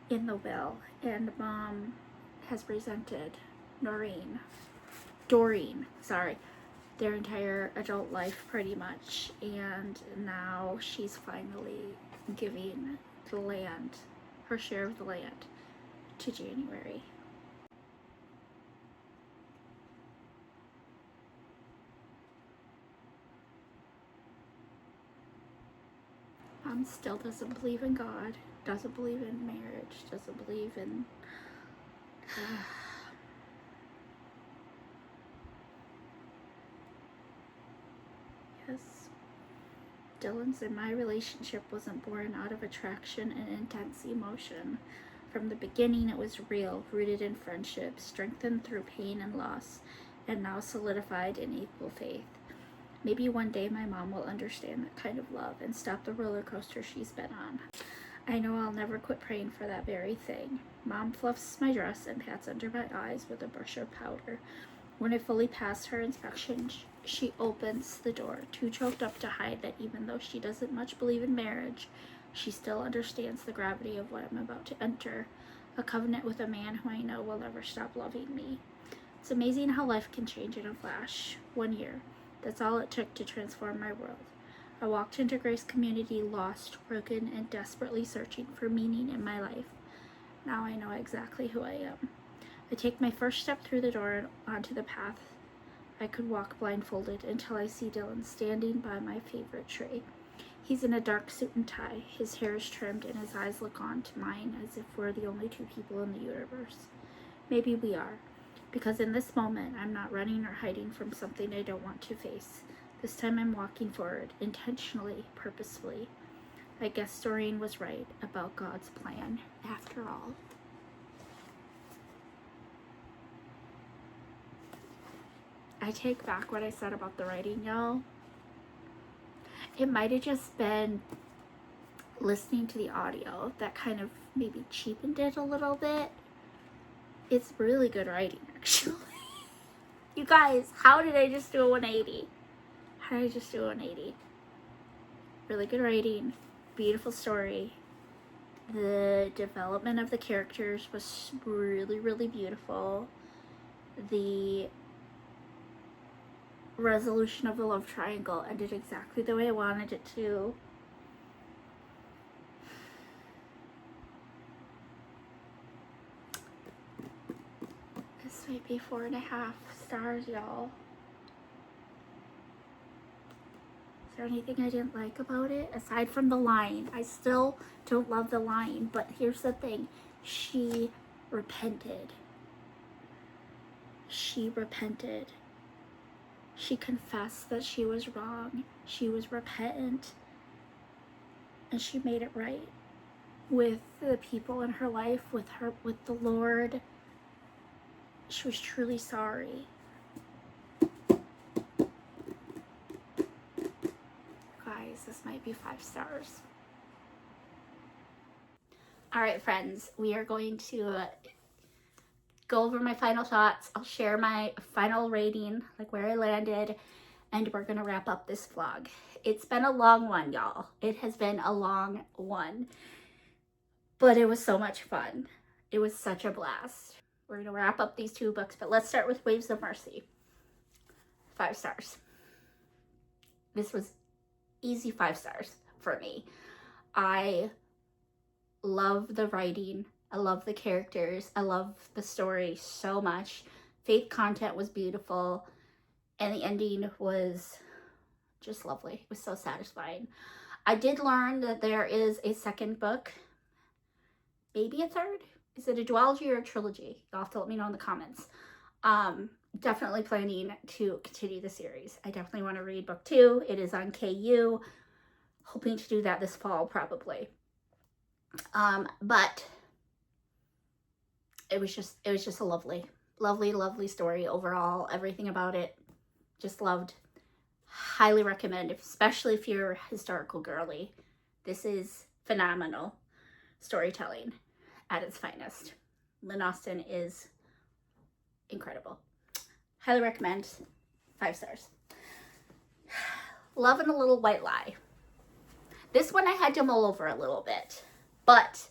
in the will, and Mom has resented Doreen, sorry, their entire adult life pretty much, and now she's finally giving the land, her share of the land, to January. Mom still doesn't believe in God, doesn't believe in marriage, doesn't believe in yes. Dylan's and my relationship wasn't born out of attraction and intense emotion. From the beginning, it was real, rooted in friendship, strengthened through pain and loss, and now solidified in equal faith. Maybe one day my mom will understand that kind of love and stop the roller coaster she's been on. I know I'll never quit praying for that very thing. Mom fluffs my dress and pats under my eyes with a brush of powder. When I fully pass her inspection, she opens the door, too choked up to hide that even though she doesn't much believe in marriage, she still understands the gravity of what I'm about to enter, a covenant with a man who I know will never stop loving me. It's amazing how life can change in a flash. 1 year. That's all it took to transform my world. I walked into Grace Community lost, broken, and desperately searching for meaning in my life. Now I know exactly who I am. I take my first step through the door and onto the path I could walk blindfolded until I see Dylan standing by my favorite tree. He's in a dark suit and tie, his hair is trimmed, and his eyes look on to mine as if we're the only two people in the universe. Maybe we are, because in this moment I'm not running or hiding from something I don't want to face. This time I'm walking forward, intentionally, purposefully. I guess Doreen was right about God's plan, after all. I take back what I said about the writing, y'all. It might have just been listening to the audio that kind of maybe cheapened it a little bit. It's really good writing, actually. You guys, how did I just do a 180? How did I just do a 180? Really good writing, beautiful story. The development of the characters was really, really beautiful. The resolution of the love triangle ended exactly the way I wanted it to. This might be 4.5 stars, y'all. Is there anything I didn't like about it? Aside from the line. I still don't love the line, but here's the thing. She repented. She repented. She confessed that she was wrong. She was repentant. And she made it right with the people in her life, with the Lord. She was truly sorry. Guys, this might be 5 stars. All right, friends, we are going to go over my final thoughts. I'll share my final rating, like where I landed, and we're gonna wrap up this vlog. It's been a long one, y'all. It has been a long one, but it was so much fun. It was such a blast. We're gonna wrap up these 2 books, but let's start with Waves of Mercy. 5 stars. This was easy 5 stars for me. I love the writing. I love the characters. I love the story so much. Faith content was beautiful. And the ending was just lovely. It was so satisfying. I did learn that there is a second book. Maybe a third? Is it a duology or a trilogy? You'll have to let me know in the comments. Definitely planning to continue the series. I definitely want to read book 2. It is on KU. Hoping to do that this fall, probably. But it was just a lovely story overall. Everything about it, just loved. Highly recommend, especially if you're historical girly. This is phenomenal storytelling at its finest. Lynn Austen is incredible. Highly recommend. 5 stars. Love and a Little White Lie. This one I had to mull over a little bit. but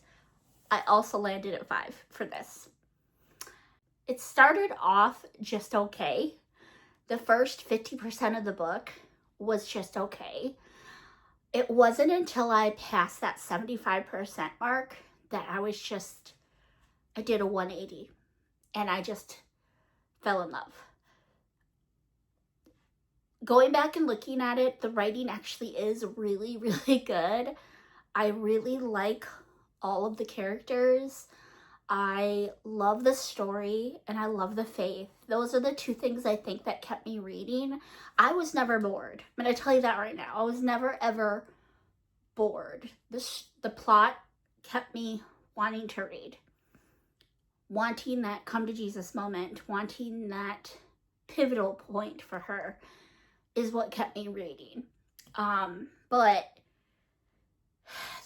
I also landed at 5 for this. It started off just okay. The first 50% of the book was just okay. It wasn't until I passed that 75% mark that I did a 180 and I just fell in love. Going back and looking at it, the writing actually is really, really good. I really like all of the characters. I love the story and I love the faith. Those are the two things I think that kept me reading. I was never bored. I'm going to tell you that right now. I was never ever bored. The plot kept me wanting to read. Wanting that come to Jesus moment, wanting that pivotal point for her is what kept me reading. But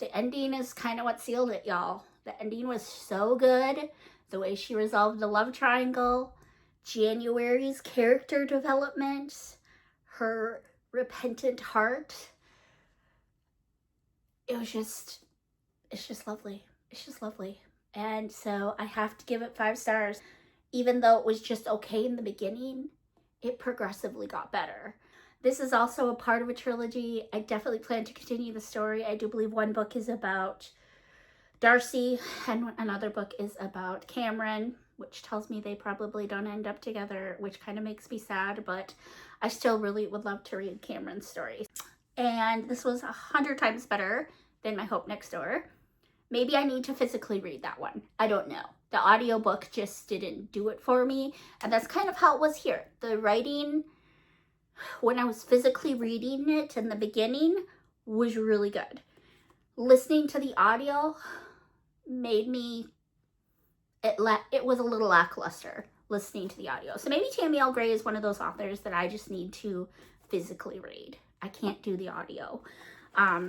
the ending is kind of what sealed it, y'all. The ending was so good. The way she resolved the love triangle, January's character development, her repentant heart. It's just lovely. It's just lovely. And so I have to give it 5 stars. Even though it was just okay in the beginning, it progressively got better. This is also a part of a trilogy. I definitely plan to continue the story. I do believe one book is about Darcy and another book is about Cameron, which tells me they probably don't end up together, which kind of makes me sad, but I still really would love to read Cameron's story. And this was 100 times better than My Hope Next Door. Maybe I need to physically read that one. I don't know. The audiobook just didn't do it for me. And that's kind of how it was here. The writing, when I was physically reading it in the beginning, was really good. Listening to the audio made me, it was a little lackluster listening to the audio. So maybe Tammy L. Gray is one of those authors that I just need to physically read. I can't do the audio.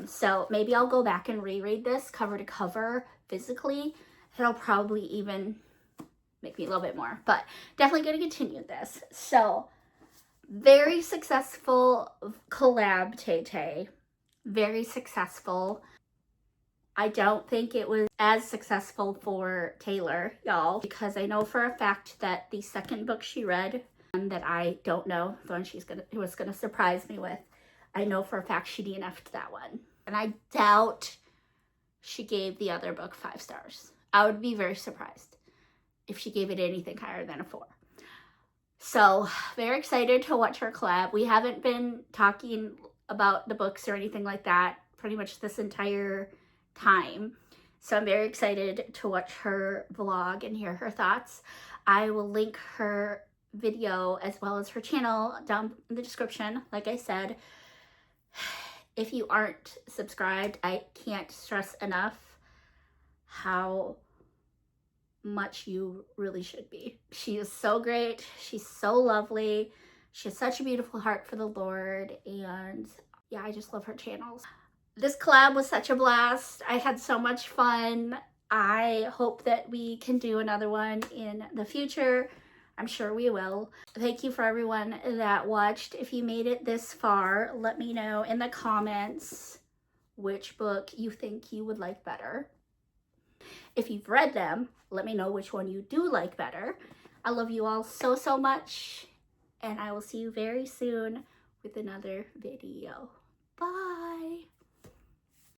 So maybe I'll go back and reread this cover to cover physically. It'll probably even make me a little bit more, but definitely going to continue this. So very successful collab, Tay. Very successful. I don't think it was as successful for Taylor, y'all, because I know for a fact that the second book she read, and that I don't know, the one who was gonna surprise me with, I know for a fact she DNF'd that one. And I doubt she gave the other book 5 stars. I would be very surprised if she gave it anything higher than a 4. So, very excited to watch her collab. We haven't been talking about the books or anything like that pretty much this entire time. So I'm very excited to watch her vlog and hear her thoughts. I will link her video as well as her channel down in the description. Like I said, if you aren't subscribed, I can't stress enough how much you really should be. She is so great. She's so lovely. She has such a beautiful heart for the Lord. And yeah, I just love her channels. This collab was such a blast. I had so much fun. I hope that we can do another one in the future. I'm sure we will. Thank you for everyone that watched. If you made it this far, let me know in the comments which book you think you would like better. If you've read them, let me know which one you do like better. I love you all so, so much, and I will see you very soon with another video. Bye.